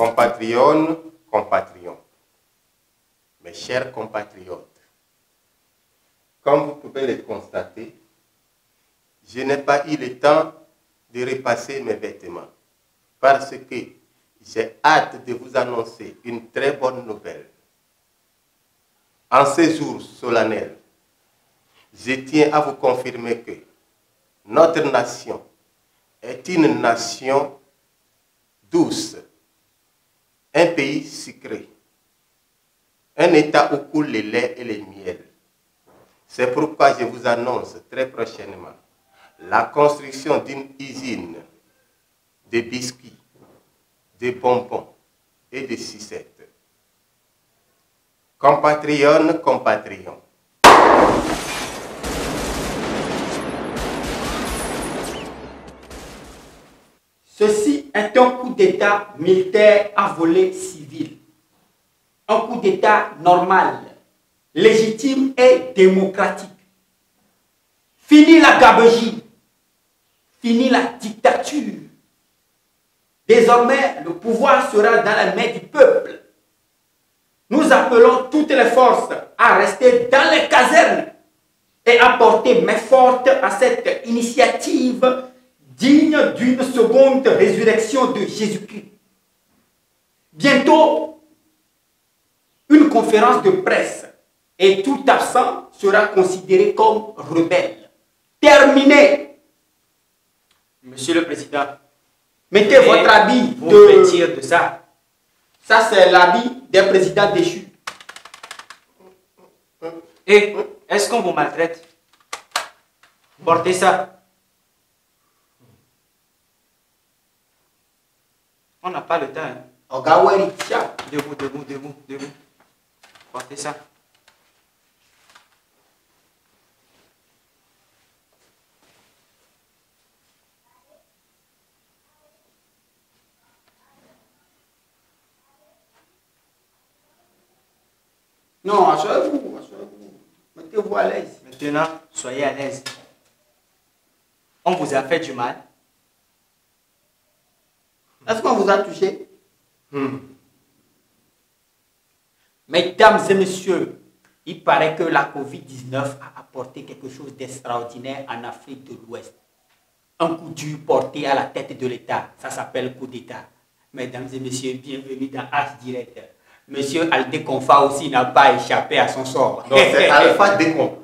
Compatriotes, compatriotes, mes chers compatriotes, comme vous pouvez le constater, je n'ai pas eu le temps de repasser mes vêtements parce que j'ai hâte de vous annoncer une très bonne nouvelle. En ces jours solennels, je tiens à vous confirmer que notre nation est une nation douce, un pays sucré, un État où coule le lait et le miel. C'est pourquoi je vous annonce très prochainement la construction d'une usine de biscuits, de bonbons et de sucettes. Compatriotes, compatriotes. Ceci est un coup d'État militaire à volet civil. Un coup d'État normal, légitime et démocratique. Fini la gabegie. Fini la dictature. Désormais, le pouvoir sera dans la main du peuple. Nous appelons toutes les forces à rester dans les casernes et à porter main forte à cette initiative digne d'une seconde résurrection de Jésus-Christ. Bientôt, une conférence de presse et tout absent sera considéré comme rebelle. Terminé. Monsieur le Président, mettez votre habit de ça. Ça, c'est l'habit des présidents déchus. Et est-ce qu'on vous maltraite? Portez ça. On n'a pas le temps. Hein. Debout, debout, debout, debout. Portez ça. Non, asseyez-vous, asseyez-vous. Mettez-vous à l'aise. Maintenant, soyez à l'aise. On vous a fait du mal. Est-ce qu'on vous a touché? Mesdames et messieurs, il paraît que la Covid-19 a apporté quelque chose d'extraordinaire en Afrique de l'Ouest. Un coup dur porté à la tête de l'État. Ça s'appelle coup d'État. Mesdames et messieurs, bienvenue dans H Direct. Monsieur Aldé Confa aussi n'a pas échappé à son sort. Non, c'est Alpha Décon.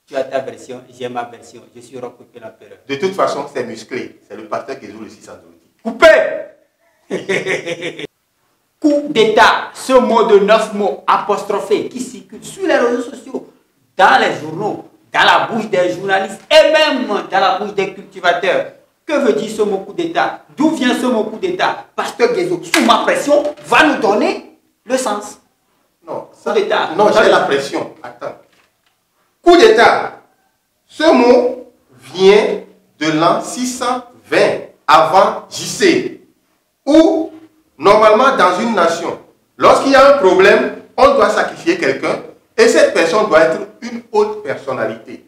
Tu as ta version, j'ai ma version. Je suis recoupé la peur. De toute façon, c'est musclé. C'est le pasteur qui joue le 612. Coupé. Coup d'État, ce mot de 9 mots apostrophé qui circule sur les réseaux sociaux, dans les journaux, dans la bouche des journalistes et même dans la bouche des cultivateurs. Que veut dire ce mot coup d'État? D'où vient ce mot coup d'État? Pasteur Guézo, sous ma pression, va nous donner le sens. Non, coup d'État. Non, j'ai la pression. Attends. Coup d'État. Ce mot vient de l'an 620 avant JC. Où, normalement, dans une nation, lorsqu'il y a un problème, on doit sacrifier quelqu'un et cette personne doit être une haute personnalité.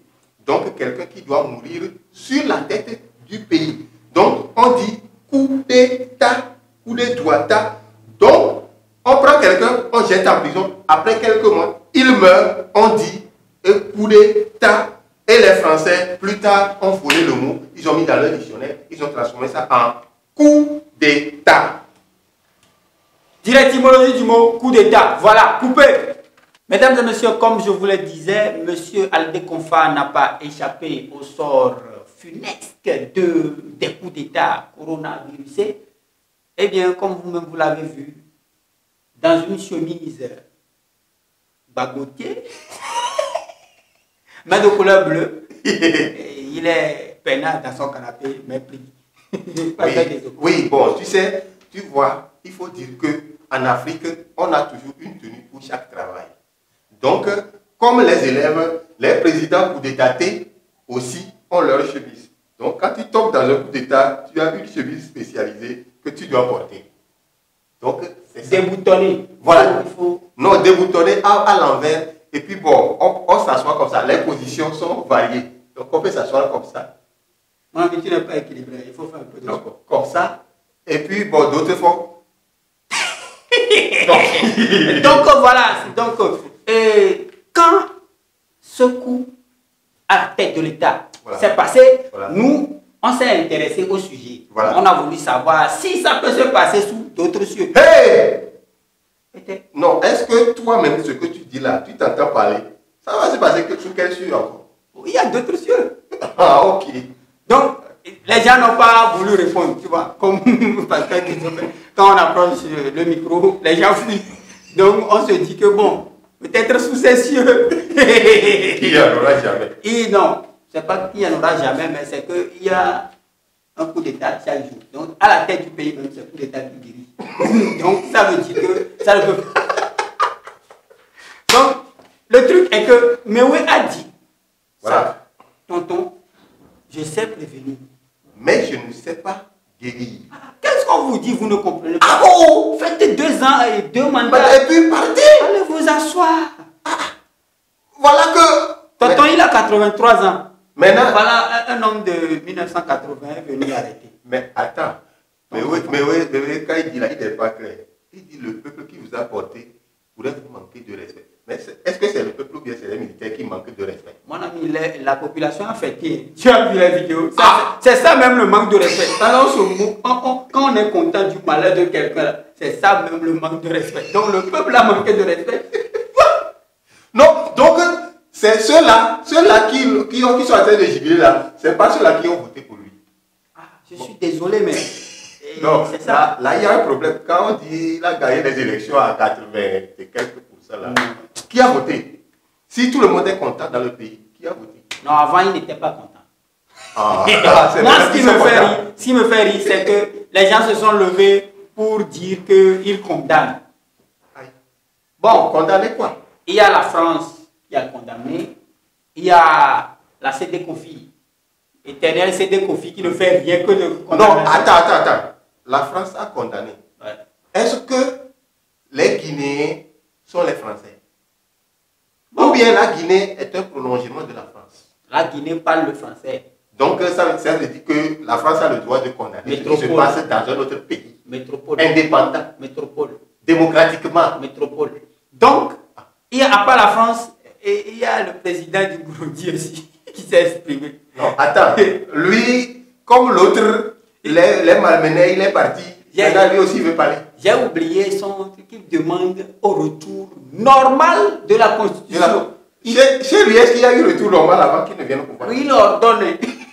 Donc, quelqu'un qui doit mourir sur la tête du pays. Donc, on dit coup d'État, coup de droita. Donc, on prend quelqu'un, on jette en prison. Après quelques mois, il meurt, on dit coup d'État. Et les Français, plus tard, ont volé le mot. Ils ont mis dans leur dictionnaire, ils ont transformé ça en coup d'État. Direct étymologie du mot coup d'État. Voilà, coupé. Mesdames et messieurs, comme je vous le disais, monsieur Aldé Confa n'a pas échappé au sort funeste des coups d'État coronavirusés. Eh bien, comme vous-même vous l'avez vu, dans une chemise bagotier, mais de couleur bleue, il est peinard dans son canapé, mais pris. Oui, bon, tu sais, tu vois, il faut dire qu'en Afrique, on a toujours une tenue pour chaque travail. Donc, comme les élèves, les présidents coup d'État aussi ont leur chemise. Donc, quand tu tombes dans un coup d'État, tu as une chemise spécialisée que tu dois porter. Donc, c'est ça. Déboutonné. Voilà. Non, déboutonné à l'envers. Et puis, bon, on s'assoit comme ça. Les positions sont variées. Donc, on peut s'asseoir comme ça. Non, mais tu n'es pas équilibré. Il faut faire un peu de sport. Comme ça. Et puis, bon, d'autres font Donc voilà, donc quand ce coup à la tête de l'État s'est passé, nous, on s'est intéressé au sujet. On a voulu savoir si ça peut se passer sous d'autres cieux. Hey! Non, est-ce que toi-même, ce que tu dis là, tu t'entends parler, ça va se passer sous quel cieux encore? Il y a d'autres cieux. Ah, ok. Donc, les gens n'ont pas voulu répondre, tu vois, comme parce que quand on approche le micro, les gens fuient. Donc, on se dit que bon, peut-être sous ces cieux. Il n'y en aura jamais. Et non, c'est pas qu'il n'y en aura jamais, mais c'est qu'il y a un coup d'État chaque jour. Donc, à la tête du pays, même, c'est un coup d'État qui dirige. Donc, ça veut dire que ça ne peut pas. Donc, le truc est que Mewe a dit, ça, tonton, je sais prévenir. Mais je ne sais pas guérir. Qu'est-ce qu'on vous dit, vous ne comprenez pas? Ah oh, faites 2 ans et 2 mandats. Et puis partez. Allez vous asseoir. Voilà que... Tonton, il a 83 ans. Maintenant... Voilà un homme de 1980 est venu arrêter. Mais attends. Mais oui, quand il dit là, il n'est pas clair. Il dit le peuple qui vous a porté pourrait vous manquer de respect. Mais est-ce que c'est le peuple ou bien c'est les militaires qui manquent de respect? Mon ami, la population a fêté. Tu as vu la vidéo? C'est ça même le manque de respect. Alors, quand on est content du malheur de quelqu'un, c'est ça même le manque de respect. Donc le peuple a manqué de respect. Non, donc c'est ceux-là qui sont en train de jubiler là, c'est pas ceux-là qui ont voté pour lui. Ah, je suis désolé, mais... Non, c'est ça. Là, il y a un problème. Quand on dit qu'il a gagné les élections à 80 et quelques pourcents là, qui a voté? Si tout le monde est content dans le pays, qui a voté? Non, avant, il n'était pas content. Ah, moi, ce qui me fait rire, c'est que les gens se sont levés pour dire qu'ils condamnent. Bon, condamner quoi? Il y a la France qui a condamné, il y a la CDCOFI, éternelle CDCOFI qui ne fait rien que de condamner. Non, attends. La France a condamné. Ouais. Est-ce que les Guinéens sont les Français? Ou bien la Guinée est un prolongement de la France? La Guinée parle le français. Donc ça veut dire que la France a le droit de condamner ce qui se passe dans un autre pays. Métropole. Indépendant. Métropole. Démocratiquement. Métropole. Donc, il y a, à part la France, et il y a le président du Burundi aussi qui s'est exprimé. Non, attends. Lui, comme l'autre, les malmenés, il est parti. Lui aussi veut parler. J'ai oublié son truc qui demande au retour normal de la Constitution. Chez lui, est-ce qu'il y a eu retour normal avant qu'il ne vienne au pouvoir? Oui, il ordonne.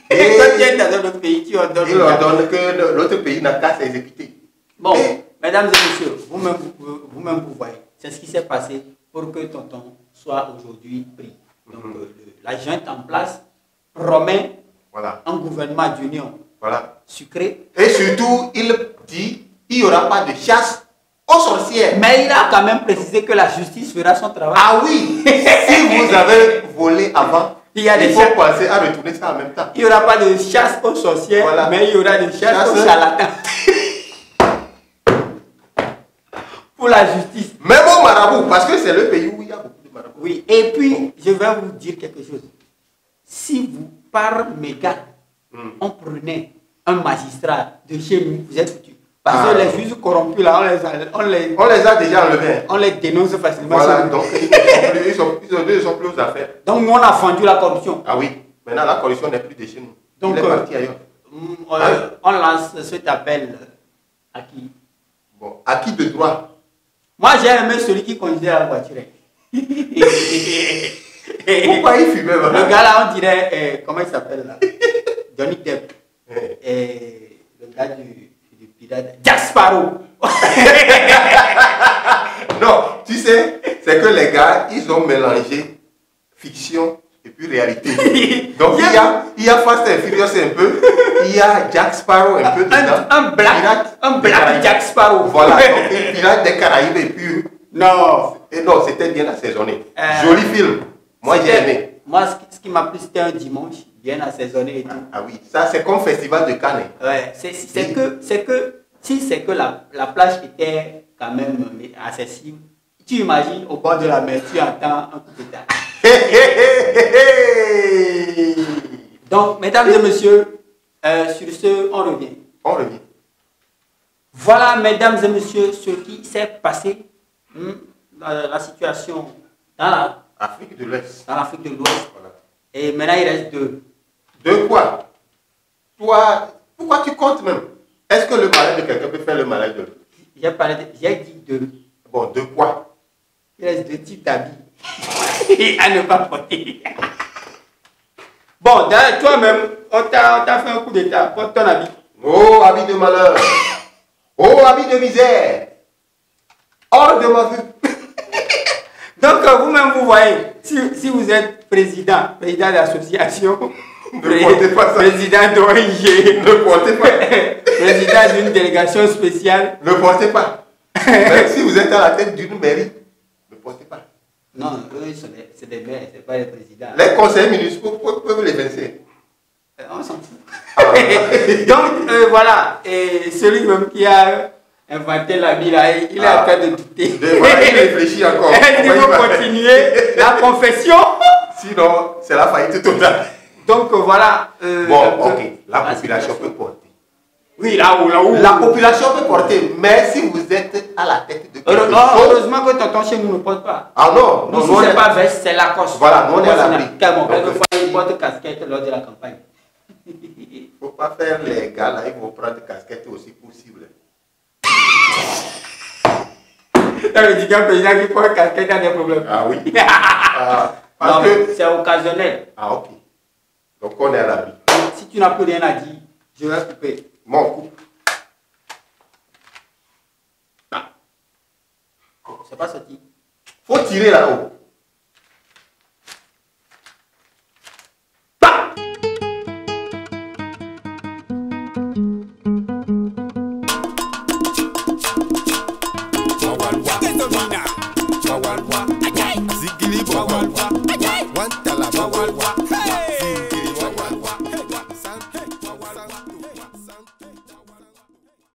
Et quand tu es dans un autre pays, tu ordonnes. Il ordonne que l'autre pays n'a qu'à s'exécuter. Bon, mesdames et messieurs, vous-même vous voyez, c'est ce qui s'est passé pour que tonton soit aujourd'hui pris. Donc, la junte en place promet un gouvernement d'union sucré. Et surtout, il dit qu'il n'y aura pas de chasse aux sorcières. Mais il a quand même précisé que la justice fera son travail. Ah oui, si vous avez volé avant, il faut penser à retourner ça en même temps. Il n'y aura pas de chasse aux sorcières, mais il y aura de chasse aux charlatans. Pour la justice. Même au marabout, parce que c'est le pays où il y a beaucoup de marabouts. Oui, et puis, je vais vous dire quelque chose. Si vous, par méga, on prenait un magistrat de chez nous, vous êtes foutus. Parce que les juges corrompus, là, on les a déjà enlevés. On les dénonce facilement. Voilà, donc ils sont plus aux affaires. Donc nous, on a fendu la corruption. Ah oui, maintenant la corruption n'est plus de chez nous. Donc, il est parti ailleurs. On lance cet appel à qui? Bon, à qui de droit? Moi, j'ai aimé celui qui conduisait la voiture. Pourquoi il fumait? Le gars là, on dirait, comment il s'appelle là? Johnny Depp. Et le gars du pirate, Jack Sparrow. Non, tu sais, c'est que les gars, ils ont mélangé fiction et puis réalité. Donc il y a Fast and Furious un peu, il y a Jack Sparrow un peu dedans. Un black Jack Sparrow. Voilà, donc un pirate des Caraïbes et puis... Non, c'était bien assaisonné. Joli film. Moi, j'ai aimé. Moi, ce qui m'a plu, c'était un dimanche, bien assaisonné et tout. Ah oui, ça c'est comme Festival de Cannes. Ouais, si c'est que la plage était quand même accessible, tu imagines au bord de la mer, tu entends un coup d'état. Donc, mesdames et messieurs, sur ce, on revient. On revient. Voilà, mesdames et messieurs, ce qui s'est passé dans la situation dans Afrique de l'Ouest. Dans l'Afrique de l'Ouest. Voilà. Et maintenant, il reste 2. De quoi? Toi, pourquoi tu comptes même? Est-ce que le malheur de quelqu'un peut faire le malheur de l'autre? J'ai dit 2. Bon, de quoi? Il reste 2 types d'habits à ne pas porter. Bon, toi-même, on t'a fait un coup d'état. Porte ton habit. Oh, habit de malheur. Oh, habit de misère. Hors de ma vue. Donc, vous-même, vous voyez, si vous êtes président d'association, ne portez pas ça. Président d'ONG, ne portez pas. Président d'une délégation spéciale, ne portez pas. Même si vous êtes à la tête d'une mairie, ne portez pas. Non, eux, c'est des maires, ce n'est pas les présidents. Les conseils municipaux peuvent les vencer. On s'en fout. Ah, donc, voilà, et celui même qui a inventé l'habit là, il est en train de douter. Voilà, il réfléchit encore. Il faut continuer la confession. Sinon, c'est la faillite totale. Donc, voilà. Bon, ok, la population peut porter. Oui, là où. La population peut porter, mais si vous êtes à la tête de quelque chose... Heureusement que tonton chez nous ne porte pas. Ah non, nous, si c'est pas veste, c'est Lacoste. Voilà, nous on est à l'abri. Quelquefois, il porte casquette lors de la campagne. Il ne faut pas faire les gars là, ils vont prendre casquette aussi possible. Dans le digan président qui porte casquette, il y a des problèmes. Ah oui. Parce que c'est occasionnel. Ah ok. Donc on est à l'abri. Si tu n'as plus rien à dire, je vais couper. Mon coupe. Ah. C'est pas sorti. Faut tirer là-haut. Zigili,